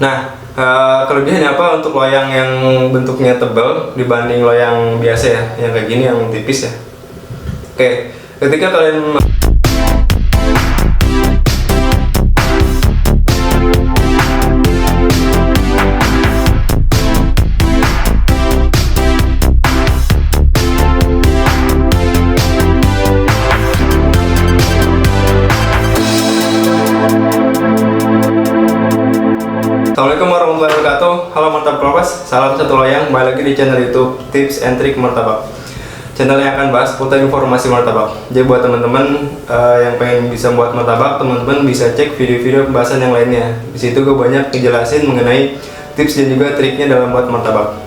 Nah, kelebihannya apa untuk loyang yang bentuknya tebal dibanding loyang biasa ya, yang kayak gini, yang tipis ya. Oke, ketika kalian Assalamualaikum warahmatullahi wabarakatuh. Halo Martabak Lovers, salam satu loyang. Kembali lagi di channel YouTube Tips and Trick Martabak. Channel yang akan bahas seputar informasi martabak. Jadi buat teman-teman yang pengen bisa buat martabak, teman-teman bisa cek video-video pembahasan yang lainnya. Di situ gue banyak ngejelasin mengenai tips dan juga triknya dalam buat martabak.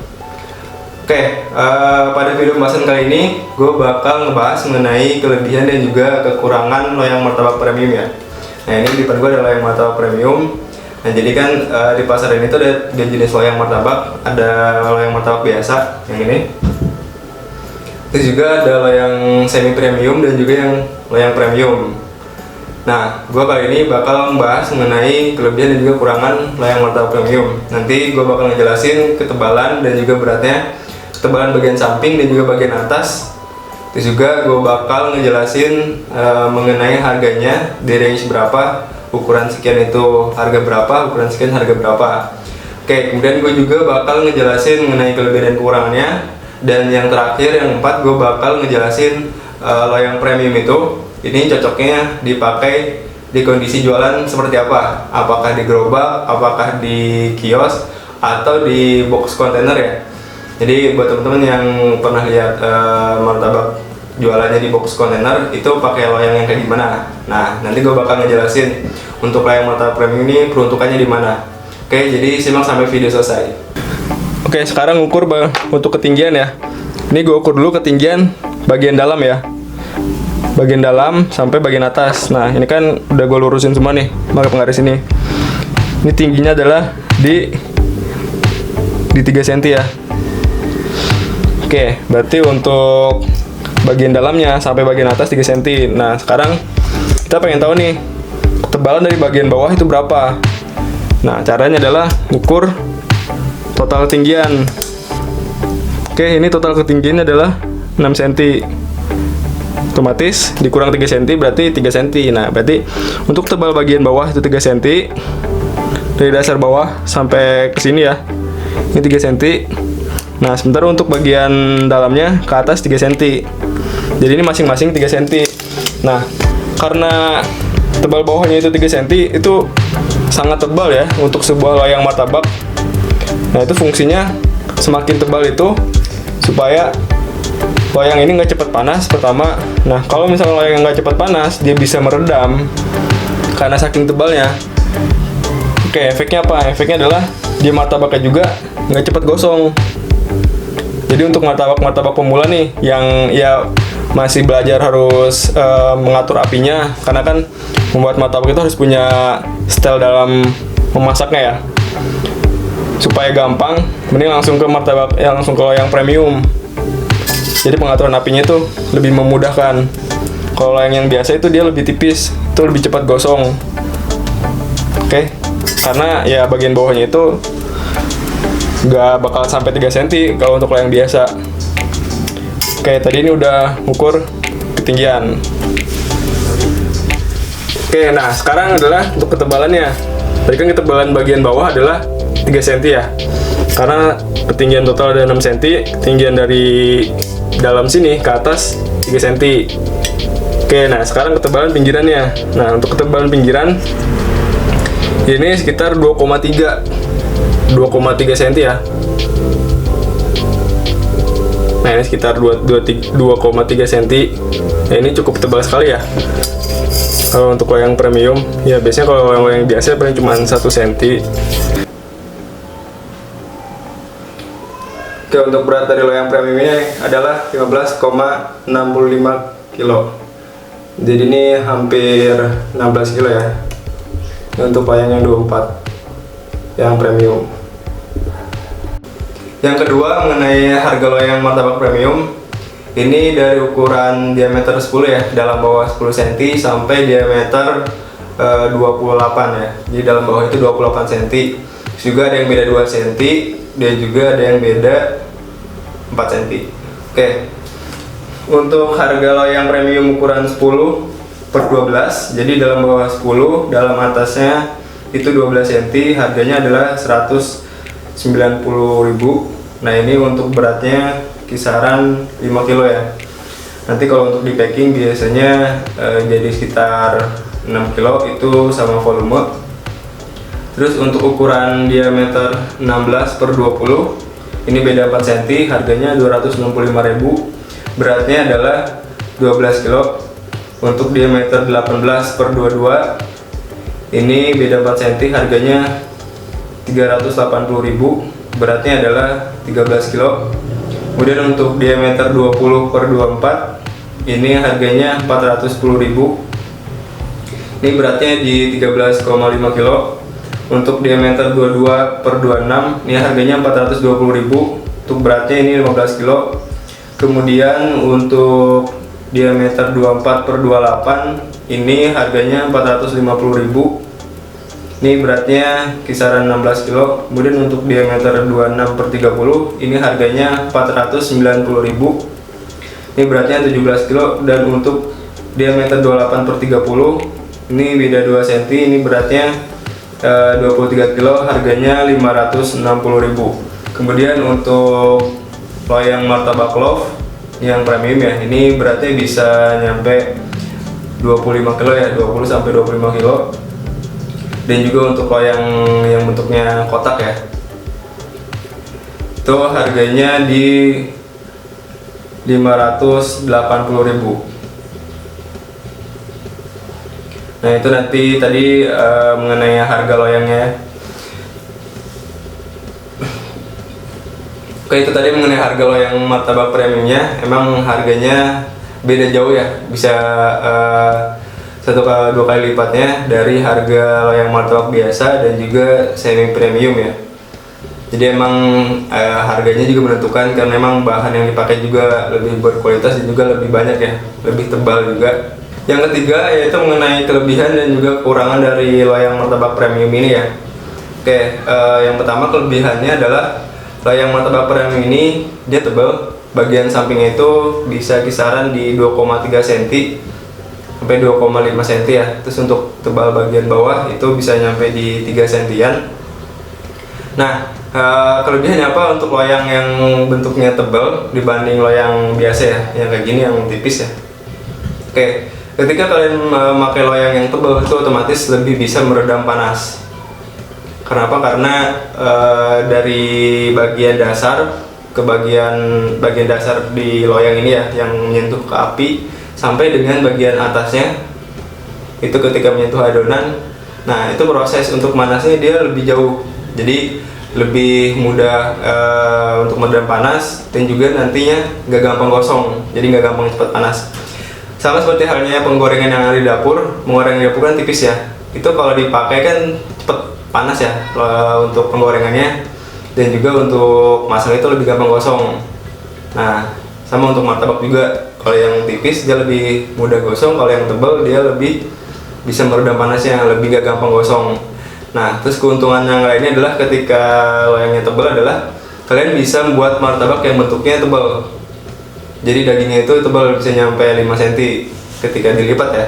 Oke, pada video pembahasan kali ini gue bakal ngebahas mengenai kelebihan dan juga kekurangan loyang martabak premium ya. Nah, ini di depan gue adalah loyang martabak premium. Nah, jadi kan di pasar ini tuh ada dua jenis loyang martabak, ada loyang martabak biasa yang ini, terus juga ada loyang semi premium dan juga yang loyang premium. Nah, gua kali ini bakal membahas mengenai kelebihan dan juga kekurangan loyang martabak premium. Nanti gua bakal ngejelasin ketebalan dan juga beratnya, ketebalan bagian samping dan juga bagian atas. Terus juga gua bakal ngejelasin mengenai harganya, di range berapa, ukuran sekian itu harga berapa, ukuran sekian harga berapa. Oke, kemudian gue juga bakal ngejelasin mengenai kelebihan dan kekurangannya. Dan yang terakhir, yang keempat, gue bakal ngejelasin loyang premium itu ini cocoknya dipakai di kondisi jualan seperti apa. Apakah di gerobak, apakah di kios, atau di box kontainer ya. Jadi buat teman-teman yang pernah lihat martabak jualannya di box kontainer itu pakai loyang yang kayak gimana. Nah, nanti gue bakal ngejelasin untuk loyang martabak premium ini peruntukannya di mana. Oke, jadi simak sampai video selesai. Oke, sekarang ukur untuk ketinggian ya. Ini gue ukur dulu ketinggian bagian dalam ya, bagian dalam sampai bagian atas. Nah, ini kan udah gue lurusin semua nih pakai penggaris ini. Ini tingginya adalah di 3 cm ya. Oke, berarti untuk bagian dalamnya sampai bagian atas 3 cm. Nah, sekarang kita pengen tahu nih ketebalan dari bagian bawah itu berapa. Nah, caranya adalah ukur total ketinggian. Oke, ini total ketinggiannya adalah 6 cm. Otomatis dikurang 3 cm berarti 3 cm. Nah, berarti untuk tebal bagian bawah itu 3 cm. Dari dasar bawah sampai ke sini ya. Ini 3 cm. Nah, sementara untuk bagian dalamnya ke atas 3 cm. Jadi ini masing-masing 3 cm. Nah, karena tebal bawahnya itu 3 cm, itu sangat tebal ya untuk sebuah loyang martabak. Nah, itu fungsinya semakin tebal itu supaya loyang ini nggak cepat panas pertama. Nah, kalau misalnya loyang nggak cepat panas, dia bisa meredam karena saking tebalnya. Oke, efeknya apa? Efeknya adalah di martabaknya juga nggak cepat gosong. Jadi untuk martabak pemula nih yang ya masih belajar harus mengatur apinya, karena kan membuat martabak itu harus punya style dalam memasaknya ya. Supaya gampang, mending langsung ke martabak langsung ke loyang premium. Jadi pengaturan apinya itu lebih memudahkan. Kalau loyang yang biasa itu dia lebih tipis, itu lebih cepat gosong. Oke, karena ya bagian bawahnya itu nggak bakal sampai 3 cm kalau untuk loyang biasa. Oke, tadi ini udah ukur ketinggian. Oke, nah sekarang adalah untuk ketebalannya. Tadi kan ketebalan bagian bawah adalah 3 cm ya. Karena ketinggian total ada 6 cm, ketinggian dari dalam sini ke atas 3 cm. Oke, nah sekarang ketebalan pinggirannya. Nah, untuk ketebalan pinggiran ini sekitar 2,3 cm ya. Nah, ini sekitar 2,3 cm. Nah, ini cukup tebal sekali ya. Kalau untuk loyang premium, ya biasanya kalau loyang biasa paling cuma 1 cm. Oke, untuk berat dari loyang premium ini adalah 15,65 kg. Jadi ini hampir 16 kg ya. Ini untuk loyang yang 24 yang premium. Yang kedua mengenai harga loyang martabak premium, ini dari ukuran diameter 10 ya, dalam bawah 10 cm sampai diameter 28 ya. Jadi dalam bawah itu 28 cm. Juga ada yang beda 2 cm dan juga ada yang beda 4 cm. Oke. Untuk harga loyang premium ukuran 10/12, jadi dalam bawah 10, dalam atasnya itu 12 cm, harganya adalah 190.000. Nah, ini untuk beratnya kisaran 5 kilo ya. Nanti kalau untuk di packing biasanya jadi sekitar 6 kilo itu sama volume. Terus untuk ukuran diameter 16/20, ini beda 4 cm, harganya 265.000. Beratnya adalah 12 kilo. Untuk diameter 18/22, ini beda 4 cm, harganya 380.000. Beratnya adalah 13 kilo. Kemudian untuk diameter 20/24, ini harganya 410.000. Ini beratnya di 13,5 kilo. Untuk diameter 22/26, ini harganya 420.000. Untuk beratnya ini 15 kilo. Kemudian untuk diameter 24/28, ini harganya 450.000. Ini beratnya kisaran 16 kilo. Kemudian untuk diameter 26/30, ini harganya 490.000. Ini beratnya 17 kilo. Dan untuk diameter 28/30, ini beda 2 cm, ini beratnya 23 kilo, harganya 560.000. Kemudian untuk loyang martabak love yang premium ya, ini beratnya bisa nyampe 25 kilo ya, 20-25 kilo. Dan juga untuk loyang yang bentuknya kotak ya, itu harganya di 580.000. Nah, itu nanti tadi mengenai harga loyangnya. Oke, itu tadi mengenai harga loyang martabak premiumnya. Emang harganya beda jauh ya, bisa 1-2 kali lipatnya dari harga loyang martabak biasa dan juga semi premium ya. Jadi emang harganya juga menentukan karena emang bahan yang dipakai juga lebih berkualitas dan juga lebih banyak ya, lebih tebal juga. Yang ketiga yaitu mengenai kelebihan dan juga kekurangan dari loyang martabak premium ini ya. Oke, yang pertama kelebihannya adalah loyang martabak premium ini dia tebal. Bagian sampingnya itu bisa kisaran di 2,3 cm sampai 2,5 cm ya. Terus untuk tebal bagian bawah itu bisa nyampe di 3 cm-an. Nah, kelebihannya apa untuk loyang yang bentuknya tebal dibanding loyang biasa ya, yang kayak gini yang tipis ya. Oke, ketika kalian memakai loyang yang tebal itu otomatis lebih bisa meredam panas. Kenapa? Karena dari bagian dasar ke bagian dasar di loyang ini ya, yang menyentuh ke api sampai dengan bagian atasnya itu ketika menyentuh adonan. Nah, itu proses untuk manasnya dia lebih jauh, jadi lebih mudah untuk meredam panas dan juga nantinya nggak gampang gosong, jadi nggak gampang cepat panas. Sama seperti halnya penggorengan yang ada di dapur. Menggoreng di dapur kan tipis ya, itu kalau dipakai kan cepet panas ya untuk penggorengannya, dan juga untuk masak itu lebih gampang gosong. Nah, sama untuk martabak juga, kalau yang tipis dia lebih mudah gosong, kalau yang tebal dia lebih bisa meredam panasnya, lebih gak gampang gosong. Nah, terus keuntungan yang lainnya adalah ketika loyangnya tebal adalah kalian bisa membuat martabak yang bentuknya tebal. Jadi dagingnya itu tebal, bisa nyampe 5 cm ketika dilipat ya.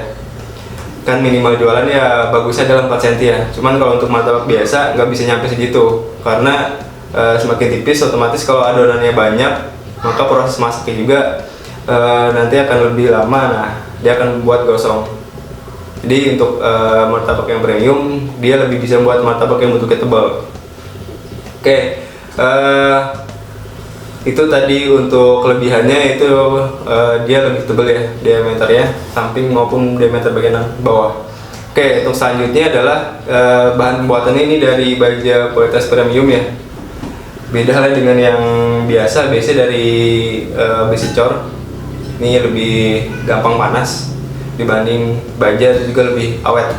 Kan minimal jualan ya bagusnya dalam 4 cm ya. Cuman kalau untuk martabak biasa nggak bisa nyampe segitu, karena semakin tipis otomatis kalau adonannya banyak maka proses masaknya juga nanti akan lebih lama. Nah, dia akan membuat gosong. Jadi untuk martabak yang premium dia lebih bisa membuat martabak yang bentuknya tebal. Oke, itu tadi untuk kelebihannya itu dia lebih tebal ya diameternya, samping maupun diameter bagian bawah. Oke, untuk selanjutnya adalah bahan pembuatannya ini dari baja kualitas premium ya. Beda halnya dengan yang biasa dari besi cor. Ini lebih gampang panas dibanding baja, itu juga lebih awet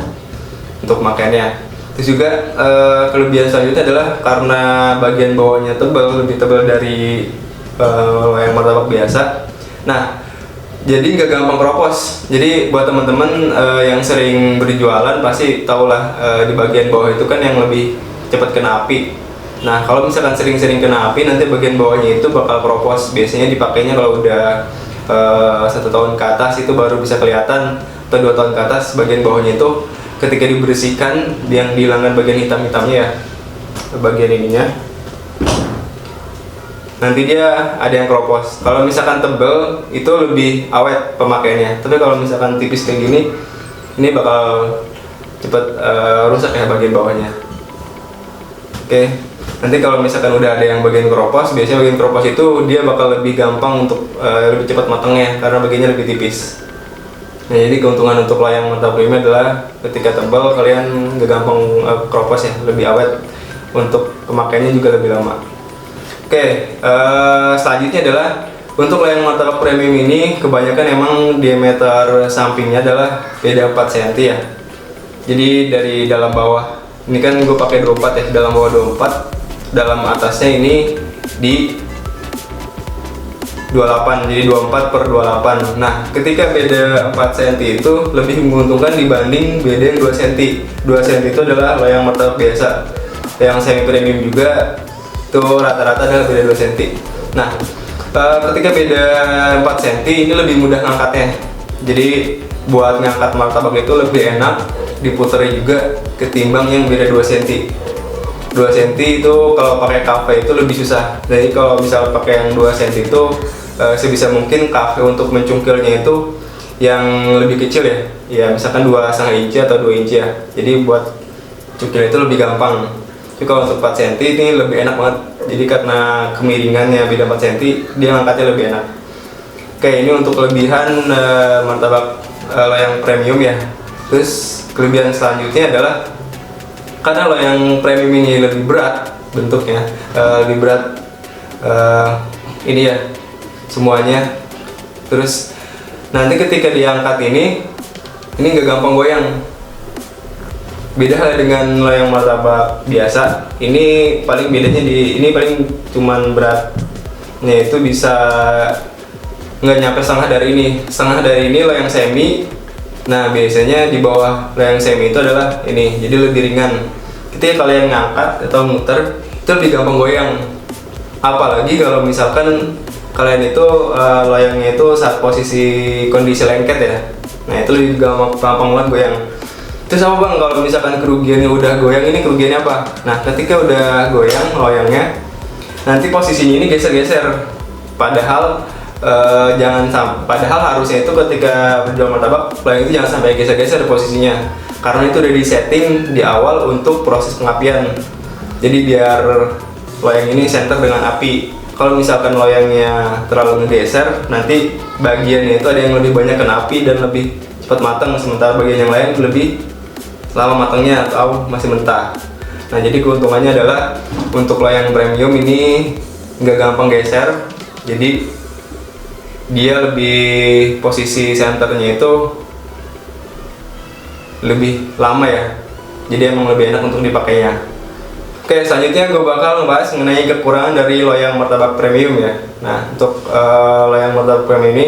untuk makainya. Terus juga kelebihan selanjutnya adalah karena bagian bawahnya tebal, lebih tebal dari loyang martabak biasa. Nah, jadi nggak gampang keropos. Jadi buat teman-teman yang sering berjualan pasti tahulah di bagian bawah itu kan yang lebih cepat kena api. Nah, kalau misalkan sering-sering kena api, nanti bagian bawahnya itu bakal keropos. Biasanya dipakainya kalau udah 1 tahun ke atas itu baru bisa kelihatan, atau 2 tahun ke atas bagian bawahnya itu ketika dibersihkan yang dihilangkan bagian hitam-hitamnya ya, bagian ininya, nanti dia ada yang keropos. Kalau misalkan tebel itu lebih awet pemakaiannya, tapi kalau misalkan tipis kayak gini, ini bakal cepet rusak ya bagian bawahnya. Oke. Nanti kalau misalkan udah ada yang bagian keropos, biasanya bagian keropos itu dia bakal lebih gampang untuk lebih cepat matangnya karena bagiannya lebih tipis. Nah, jadi keuntungan untuk loyang mantap premium adalah ketika tebal kalian gak gampang keropos ya, lebih awet, untuk pemakaiannya juga lebih lama. Oke, selanjutnya adalah untuk loyang martabak premium ini kebanyakan emang diameter sampingnya adalah beda 4 cm ya. Jadi dari dalam bawah, ini kan gue pakai 24 ya, dalam bawah 24, dalam atasnya ini di 28, jadi 24/28. Nah, ketika beda 4 cm itu lebih menguntungkan dibanding beda yang 2 cm. 2 cm itu adalah loyang martabak biasa. Yang semi premium juga itu rata-rata adalah beda 2 cm. Nah, ketika beda 4 cm ini lebih mudah ngangkatnya. Jadi buat ngangkat martabak itu lebih enak, diputerin juga ketimbang yang beda 2 cm. 2 cm itu kalau pakai kafe itu lebih susah. Jadi kalau misal pakai yang 2 cm itu sebisa mungkin kafe untuk mencungkilnya itu yang lebih kecil ya. Ya misalkan 2,5 inci atau 2 inci ya. Jadi buat cungkil itu lebih gampang. Tapi kalau untuk 4 cm ini lebih enak banget. Jadi karena kemiringannya beda 4 cm, dia ngangkatnya lebih enak. Oke, ini untuk kelebihan martabak loyang premium ya. Terus kelebihan selanjutnya adalah karena loyang premium ini lebih berat bentuknya, lebih berat ini ya semuanya. Terus nanti ketika diangkat ini nggak gampang goyang. Beda halnya dengan loyang martabak biasa. Ini paling bedanya ini paling cuman beratnya itu bisa nggak nyampe setengah dari ini. Setengah dari ini loyang semi. Nah, biasanya di bawah loyang semi itu adalah ini, jadi lebih ringan. Ketika kalian ngangkat atau muter, itu lebih gampang goyang. Apalagi kalau misalkan kalian itu loyangnya itu saat posisi kondisi lengket ya. Nah, itu lebih gampang banget goyang. Itu sama bang, kalau misalkan kerugiannya udah goyang, ini kerugiannya apa? Nah, ketika udah goyang loyangnya, nanti posisinya ini geser-geser. Padahal padahal harusnya itu ketika berjual martabak loyang itu jangan sampai geser-geser posisinya, karena itu udah disetting di awal untuk proses pengapian. Jadi biar loyang ini center dengan api. Kalau misalkan loyangnya terlalu ngegeser, nanti bagiannya itu ada yang lebih banyak kena api dan lebih cepat matang, sementara bagian yang lain lebih lama matangnya atau masih mentah. Nah, jadi keuntungannya adalah untuk loyang premium ini nggak gampang geser, jadi dia lebih posisi senternya itu lebih lama ya, jadi emang lebih enak untuk dipakainya. Oke, selanjutnya gue bakal ngebahas mengenai kekurangan dari loyang martabak premium ya. Nah, untuk loyang martabak premium ini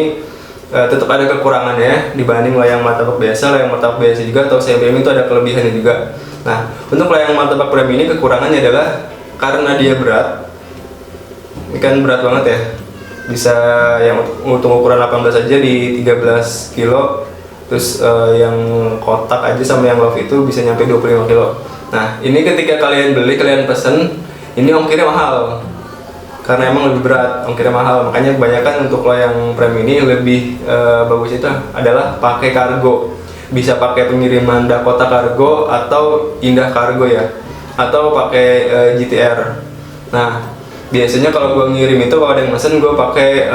tetap ada kekurangannya dibanding loyang martabak biasa. Loyang martabak biasa juga atau semi premium itu ada kelebihannya juga. Nah, untuk loyang martabak premium ini kekurangannya adalah karena dia berat. Ini kan berat banget ya. Bisa yang untuk ukuran 18 aja di 13 kilo. Terus yang kotak aja sama yang love itu bisa nyampe 25 kilo. Nah, ini ketika kalian beli, kalian pesen, ini ongkirnya mahal. Karena emang lebih berat, ongkirnya mahal. Makanya kebanyakan untuk loyang premium ini lebih bagus itu adalah pakai kargo. Bisa pakai pengiriman Dakota Kargo atau Indah Kargo ya. Atau pakai GTR. Nah, biasanya kalau gue ngirim itu kalau ada yang mesen, gue pakai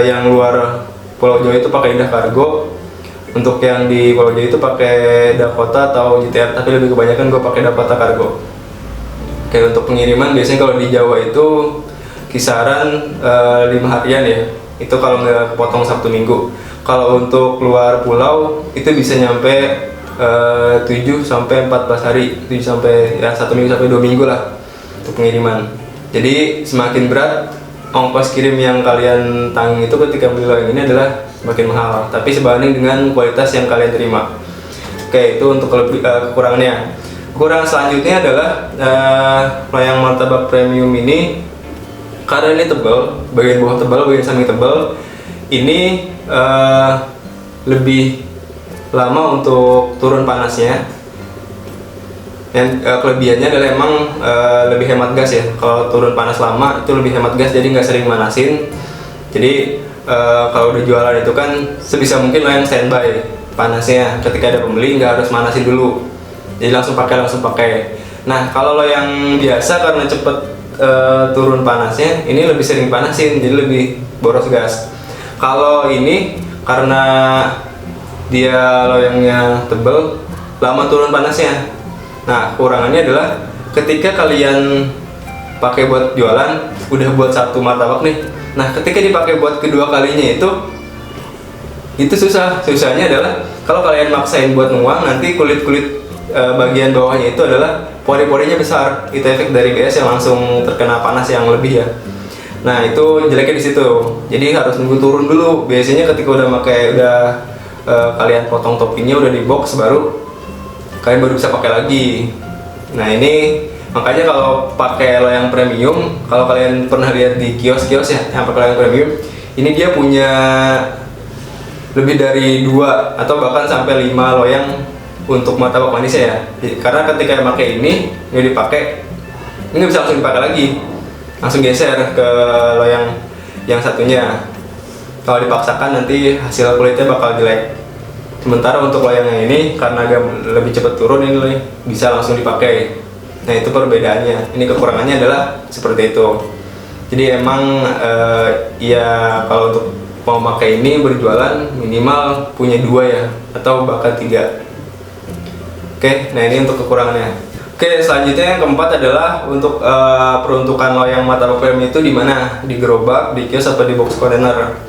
yang luar Pulau Jawa itu pakai Indah Kargo. Untuk yang di Pulau Jawa itu pakai Dakota atau GTR, tapi lebih kebanyakan gue pakai Dakota Kargo. Oke, untuk pengiriman biasanya kalau di Jawa itu kisaran 5 harian ya. Itu kalau nggak kepotong Sabtu Minggu. Kalau untuk luar pulau itu bisa nyampe 7 sampai 14 hari, 7 sampai ya 1 minggu sampai 2 minggu lah untuk pengiriman. Jadi semakin berat, ongkos kirim yang kalian tanggung itu ketika beli loyang ini adalah semakin mahal, tapi sebanding dengan kualitas yang kalian terima. Oke, itu untuk kekurangannya. kekurangan selanjutnya adalah loyang martabak premium ini, karena ini tebal, bagian bawah tebal, bagian samping tebal, ini lebih lama untuk turun panasnya. Yang kelebihannya adalah emang lebih hemat gas ya. Kalau turun panas lama itu lebih hemat gas, jadi nggak sering manasin. Jadi kalau udah jualan itu kan sebisa mungkin loyang standby panasnya, ketika ada pembeli nggak harus manasin dulu, jadi langsung pakai. Nah kalau loyang biasa karena cepet turun panasnya, ini lebih sering panasin, jadi lebih boros gas. Kalau ini karena dia loyangnya tebel, lama turun panasnya. Nah kekurangannya adalah ketika kalian pakai buat jualan, udah buat satu martabak nih, nah ketika dipakai buat kedua kalinya itu susahnya adalah kalau kalian maksain buat nuang, nanti kulit bagian bawahnya itu adalah pori-porinya besar, itu efek dari gas yang langsung terkena panas yang lebih ya. Nah itu jeleknya di situ, jadi harus nunggu turun dulu. Biasanya ketika udah kalian potong toppingnya udah di box, baru kalian bisa pakai lagi. Nah ini makanya kalau pakai loyang premium, kalau kalian pernah lihat di kios-kios ya yang pakai loyang premium, ini dia punya lebih dari 2 atau bahkan sampai 5 loyang untuk martabak manisnya ya. Karena ketika pakai ini dipakai, ini nggak bisa langsung dipakai lagi, langsung geser ke loyang yang satunya. Kalau dipaksakan nanti hasil kulitnya bakal jelek. Sementara untuk loyang yang ini karena agak lebih cepat turun, ini bisa langsung dipakai. Nah itu perbedaannya. Ini kekurangannya adalah seperti itu. Jadi emang ya kalau untuk mau pakai ini berjualan minimal punya 2 ya, atau bahkan 3. Oke, nah ini untuk kekurangannya. Oke, selanjutnya yang keempat adalah untuk peruntukan loyang martabak premium itu di mana? Di gerobak, di kios, atau di box container.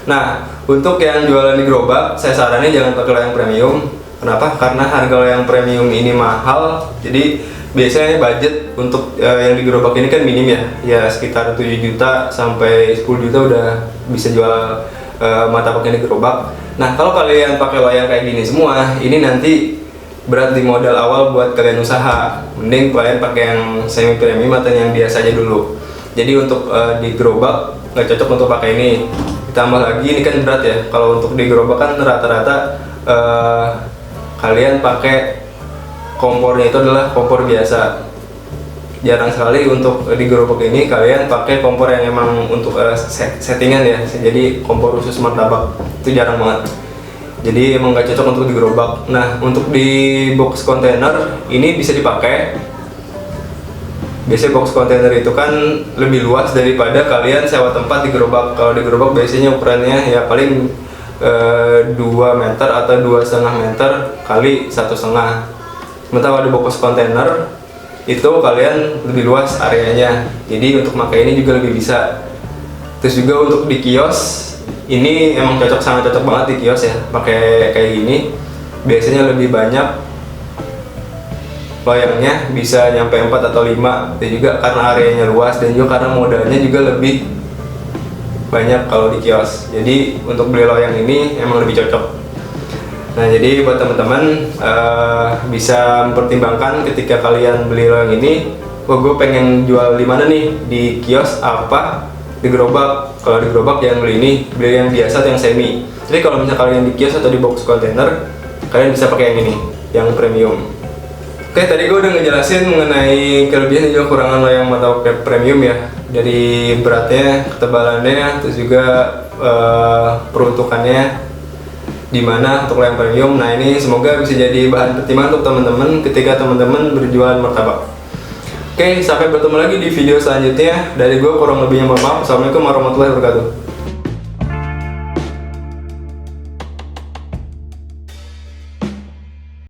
Nah, untuk yang jualan di gerobak, saya saranin jangan pakai loyang premium. Kenapa? Karena harga loyang premium ini mahal. Jadi biasanya budget untuk yang di gerobak ini kan minim ya sekitar 7 juta sampai 10 juta udah bisa jual martabak yang di gerobak. Nah, kalau kalian pakai loyang kayak gini semua, ini nanti berat di modal awal buat kalian usaha. Mending kalian pakai yang semi premium atau yang biasa aja dulu. Jadi untuk di gerobak nggak cocok untuk pakai ini. Ditambah lagi ini kan berat ya. Kalau untuk di gerobak kan rata-rata kalian pakai kompornya itu adalah kompor biasa. Jarang sekali untuk di gerobak ini kalian pakai kompor yang emang untuk settingan ya. Jadi kompor khusus martabak itu jarang banget. Jadi emang nggak cocok untuk di gerobak. Nah untuk di box container ini bisa dipakai. Biasanya box container itu kan lebih luas daripada kalian sewa tempat di gerobak. Kalau di gerobak biasanya ukurannya ya paling 2 meter atau 2,5 meter kali 1,5. Sementara di box container itu kalian lebih luas areanya. Jadi untuk pakai ini juga lebih bisa. Terus juga untuk di kios ini emang sangat cocok banget di kios ya, pakai kayak gini. Biasanya lebih banyak loyangnya, bisa nyampe 4 atau 5. Dan juga karena areanya luas dan juga karena modalnya juga lebih banyak kalau di kios. Jadi untuk beli loyang ini emang lebih cocok. Nah jadi buat teman-teman bisa mempertimbangkan ketika kalian beli loyang ini, gue pengen jual di mana nih, di kios apa di gerobak. Kalau di gerobak jangan beli yang biasa atau yang semi. Jadi kalau misalnya kalian di kios atau di box container, kalian bisa pakai yang ini, yang premium. Oke, tadi gue udah ngejelasin mengenai kelebihan dan juga kekurangan loyang martabak premium ya. Dari beratnya, ketebalannya, terus juga peruntukannya di mana untuk loyang premium. Nah ini semoga bisa jadi bahan pertimbangan untuk teman-teman ketika teman-teman berjualan martabak. Oke, sampai bertemu lagi di video selanjutnya. Dari gue kurang lebihnya mohon maaf. Assalamualaikum warahmatullahi wabarakatuh.